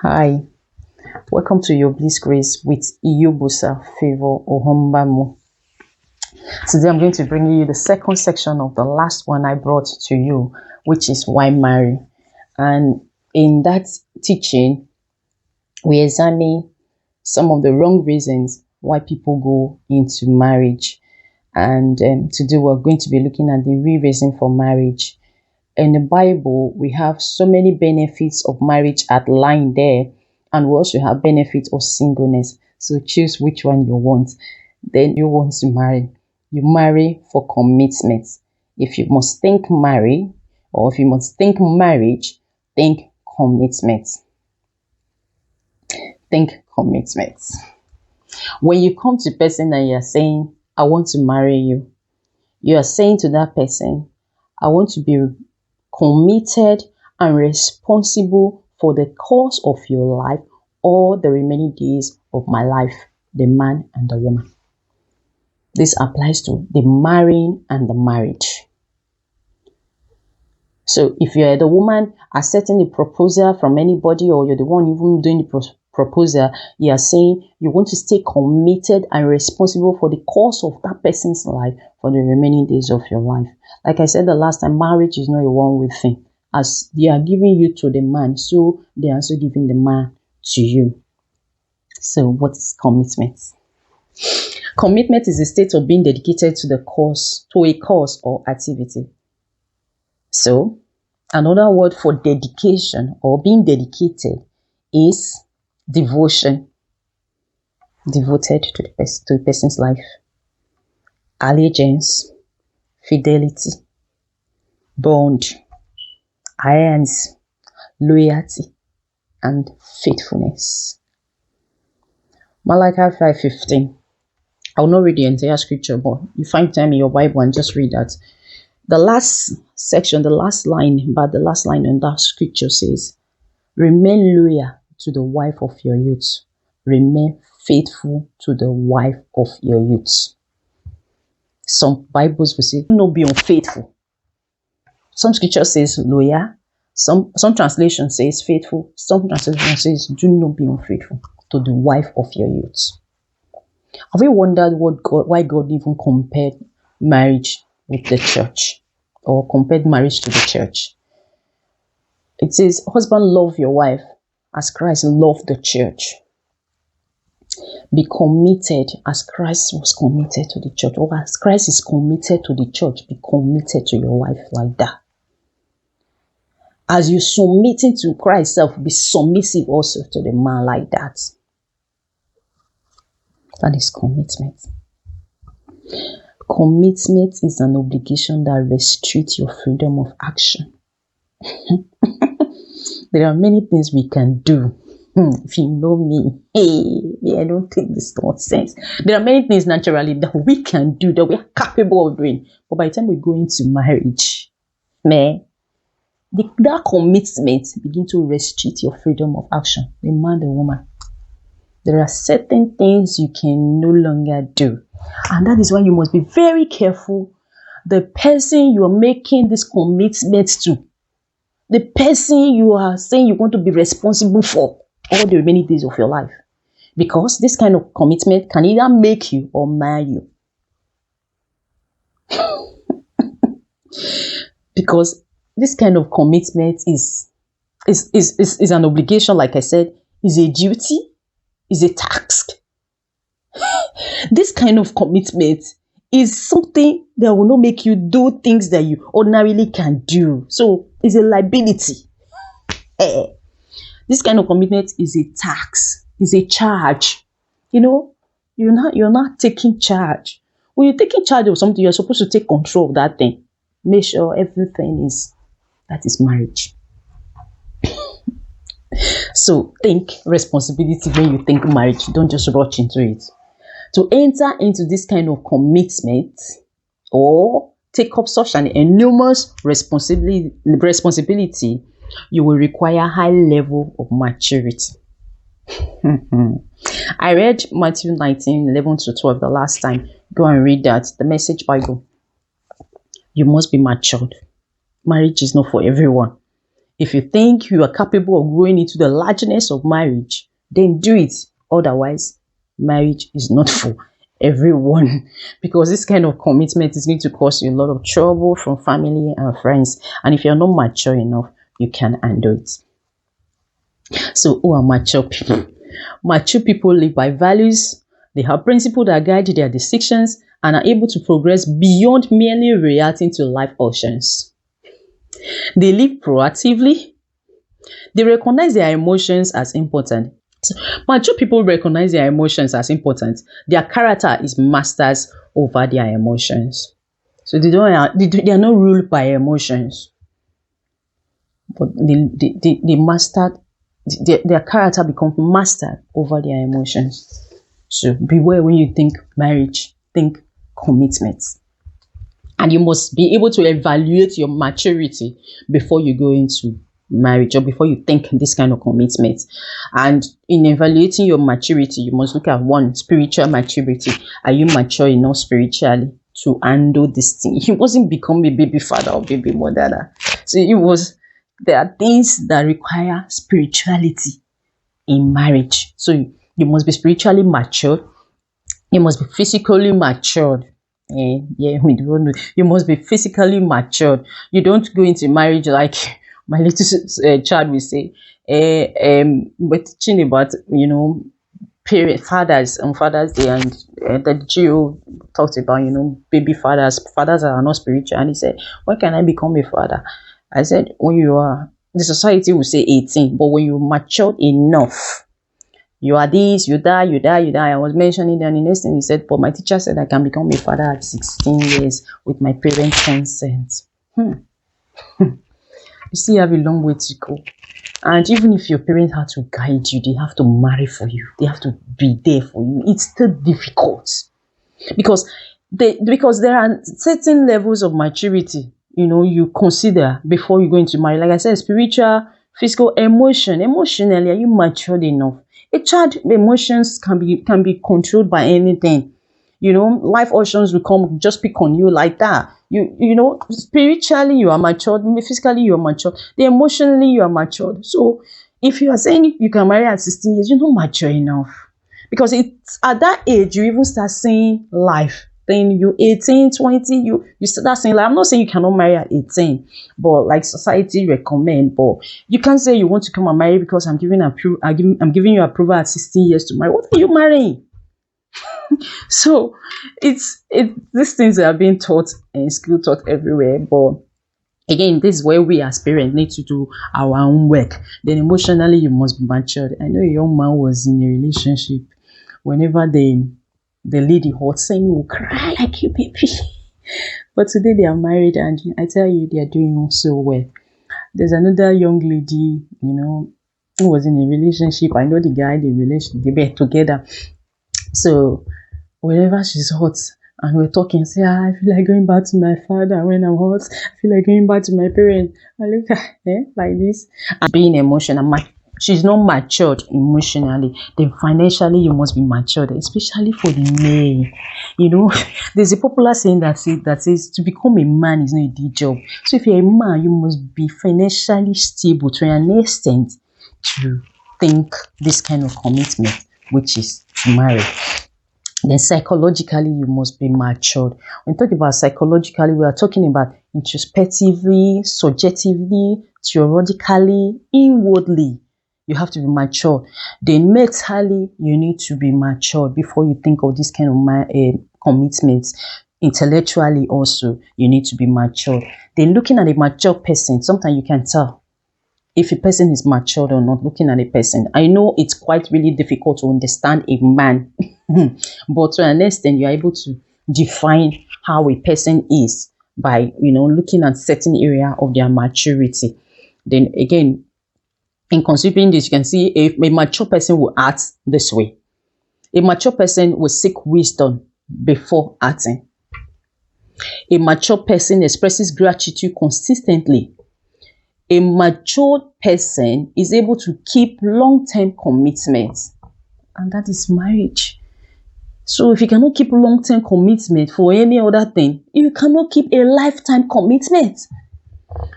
Hi, welcome to your Bliss Grace with Iyobusa Favor Ohombamu. Today I'm going to bring you the second section of the last one I brought to you, which is why marry. And in that teaching, we examine some of the wrong reasons why people go into marriage. And today we're going to be looking at the real reason for marriage. In the Bible, we have so many benefits of marriage outlined there, and we also have benefits of singleness. So choose which one you want. Then you want to marry. You marry for commitment. If you must think marry, or if you must think marriage, think commitment. Think commitment. When you come to a person and you're saying, I want to marry you, you are saying to that person, I want to be committed and responsible for the course of your life or the remaining days of my life, the man and the woman. This applies to the marrying and the marriage. So if you're the woman accepting a proposal from anybody, or you're the one even doing the proposal, you are saying you want to stay committed and responsible for the course of that person's life for the remaining days of your life. Like I said the last time, marriage is not a one-way thing. As they are giving you to the man, so they are also giving the man to you. So what is commitment? Commitment is a state of being dedicated to a cause or activity. So another word for dedication or being dedicated is devotion. Devoted to the person's life. Allegiance, fidelity, bond, alliance, loyalty, and faithfulness. Malachi 5:15. I will not read the entire scripture, but you find time in your Bible and just read that. The last section, the last line in that scripture says, remain loyal to the wife of your youth. Remain faithful to the wife of your youth. Some Bibles will say, do not be unfaithful. Some scripture says loyal. Some translation says faithful. Some translation says do not be unfaithful to the wife of your youth. Have you wondered why God even compared marriage with the church, or compared marriage to the church? It says, husband, love your wife as Christ loved the church. Be committed as Christ was committed to the church, or as Christ is committed to the church, be committed to your wife like that. As you're submitting to Christ self, be submissive also to the man like that. That is commitment. Commitment is an obligation that restricts your freedom of action. There are many things we can do. If you know me, I don't think this nonsense. There are many things naturally that we can do, that we are capable of doing. But by the time we go into marriage, that commitment begin to restrict your freedom of action. The man, the woman. There are certain things you can no longer do. And that is why you must be very careful. The person you are making this commitment to, the person you are saying you want to be responsible for all the remaining days of your life. Because this kind of commitment can either make you or mar you. Because this kind of commitment is an obligation, like I said, is a duty, is a task. This kind of commitment is something that will not make you do things that you ordinarily can do. So it's a liability. This kind of commitment is a tax, is a charge. You're not taking charge. When you're taking charge of something, you're supposed to take control of that thing. Make sure everything that is marriage. So think responsibility when you think marriage. Don't just rush into it. To enter into this kind of commitment or take up such an enormous responsibility, you will require a high level of maturity. I read Matthew 19:11-12 the last time. Go and read that. The Message Bible. You must be matured. Marriage is not for everyone. If you think you are capable of growing into the largeness of marriage, then do it. Otherwise, marriage is not for everyone, because this kind of commitment is going to cause you a lot of trouble from family and friends. And if you're not mature enough, you can handle it. So, who are mature people? Mature people live by values. They have principles that guide their decisions and are able to progress beyond merely reacting to life options. They live proactively. They recognize their emotions as important. So, mature people recognize their emotions as important. Their character is masters over their emotions. So they are not ruled by emotions, but they mastered their character becomes mastered over their emotions. So beware when you think marriage, think commitments. And you must be able to evaluate your maturity before you go into marriage or before you think this kind of commitment. And in evaluating your maturity, you must look at one, spiritual maturity. Are you mature enough spiritually to handle this thing? You mustn't become a baby father or baby mother. So there are things that require spirituality in marriage. So you must be spiritually matured. You must be physically matured. You must be physically matured. You don't go into marriage like my little child will say. We're teaching about, fathers on Father's Day, and the Geo talked about, baby fathers that are not spiritual. And he said, when can I become a father? I said, when the society will say 18, but when you matured enough, you are this, you die. I was mentioning that the next thing he said, but my teacher said I can become a father at 16 years with my parents' consent. You still have a long way to go. And even if your parents have to guide you, they have to marry for you, they have to be there for you, it's still difficult. Because there are certain levels of maturity, you consider before you go into marriage. Like I said, spiritual, physical, emotionally, are you matured enough? A child emotions can be controlled by anything. Life options will just pick on you like that. Spiritually you are matured, physically you are matured, emotionally you are matured. So if you are saying you can marry at 16 years, you're not mature enough. Because it's at that age you even start seeing life. Then you 18, 20, you start saying, like, I'm not saying you cannot marry at 18, but like society recommend, but you can't say you want to come and marry because I'm giving you approval at 16 years to marry. What are you marrying? So it's these things that are being taught in school, taught everywhere. But again, this is where we as parents need to do our own work. Then emotionally, you must be matured. I know a young man was in a relationship. Whenever the lady hot saying, will cry like you, baby. But today they are married, and I tell you, they are doing so well. There's another young lady, who was in a relationship. I know the guy, they were together. So whenever she's hot and we're talking, say, I feel like going back to my father when I'm hot. I feel like going back to my parents. I look at like this. And being emotional, she's not matured emotionally. Then financially, you must be matured, especially for the male. There's a popular saying that says to become a man is not a day job. So if you're a man, you must be financially stable to an extent to think this kind of commitment, which is to marry. Then psychologically, you must be matured. When we talk about psychologically, we are talking about introspectively, subjectively, theoretically, inwardly. You have to be mature. Then mentally, you need to be matured before you think of this kind of commitments. Intellectually also, you need to be matured. Then looking at a mature person, sometimes you can tell if a person is matured or not, looking at a person. I know it's quite really difficult to understand a man, but to an extent, you're able to define how a person is by, looking at certain area of their maturity. Then again, in considering this, you can see if a mature person will act this way. A mature person will seek wisdom before acting. A mature person expresses gratitude consistently. A matured person is able to keep long-term commitments, and that is marriage. So if you cannot keep long-term commitment for any other thing, you cannot keep a lifetime commitment.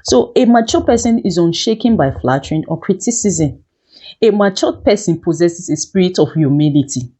So a mature person is unshaken by flattering or criticism. A mature person possesses a spirit of humility.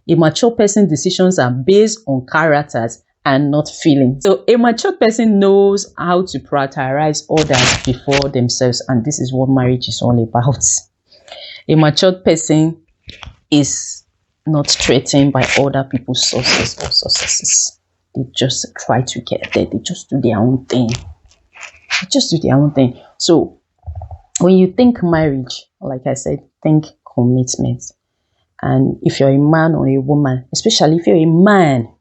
A mature person's decisions are based on characters and not feelings. So a mature person knows how to prioritize others before themselves, and this is what marriage is all about. A matured person is not threatened by other people's sources or successes. They just try to get there. They just do their own thing. They just do their own thing. So when you think marriage, like I said, think commitment. And if you're a man or a woman, especially if you're a man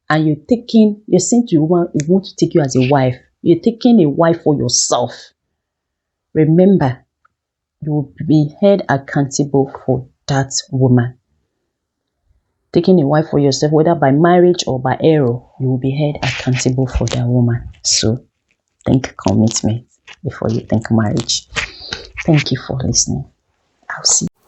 and you're saying to a woman, you want to take you as a wife, you're taking a wife for yourself. Remember, you will be held accountable for that woman. Taking a wife for yourself, whether by marriage or by error, you will be held accountable for that woman. So think commitment before you think marriage. Thank you for listening. I'll see you.